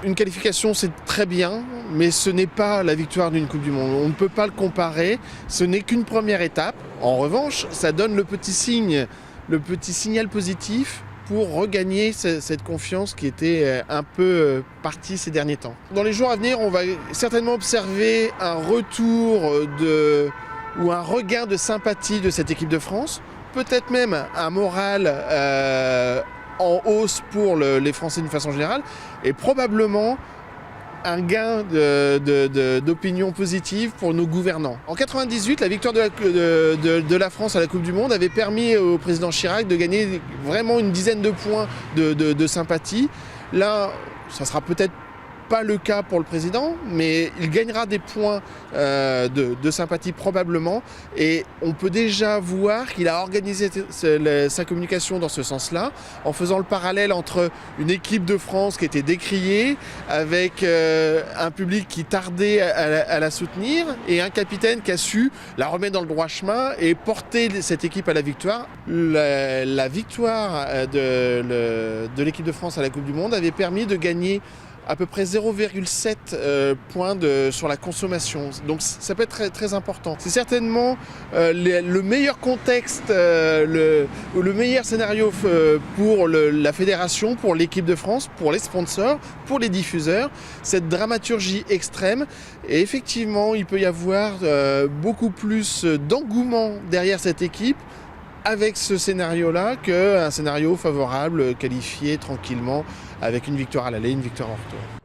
Une qualification, c'est très bien, mais ce n'est pas la victoire d'une Coupe du Monde. On ne peut pas le comparer, ce n'est qu'une première étape. En revanche, ça donne le petit signal positif pour regagner cette confiance qui était un peu partie ces derniers temps. Dans les jours à venir, on va certainement observer un retour ou un regain de sympathie de cette équipe de France, peut-être même un moral en hausse pour les Français d'une façon générale, et probablement un gain d'opinion positive pour nos gouvernants. En 98, la victoire de la France à la Coupe du Monde avait permis au président Chirac de gagner vraiment une dizaine de points de sympathie. Là, ça sera peut-être pas le cas pour le président, mais il gagnera des points de sympathie probablement, et on peut déjà voir qu'il a organisé sa communication dans ce sens-là, en faisant le parallèle entre une équipe de France qui était décriée, avec un public qui tardait à la soutenir, et un capitaine qui a su la remettre dans le droit chemin et porter cette équipe à la victoire. La victoire de l'équipe de France à la Coupe du Monde avait permis de gagner à peu près 0,7 points sur la consommation. Donc ça peut être très, très important. C'est certainement le meilleur contexte, le meilleur scénario pour la fédération, pour l'équipe de France, pour les sponsors, pour les diffuseurs. Cette dramaturgie extrême. Et effectivement, il peut y avoir beaucoup plus d'engouement derrière cette équipe avec ce scénario-là qu'un scénario favorable, qualifié tranquillement, avec une victoire à l'aller, une victoire en retour.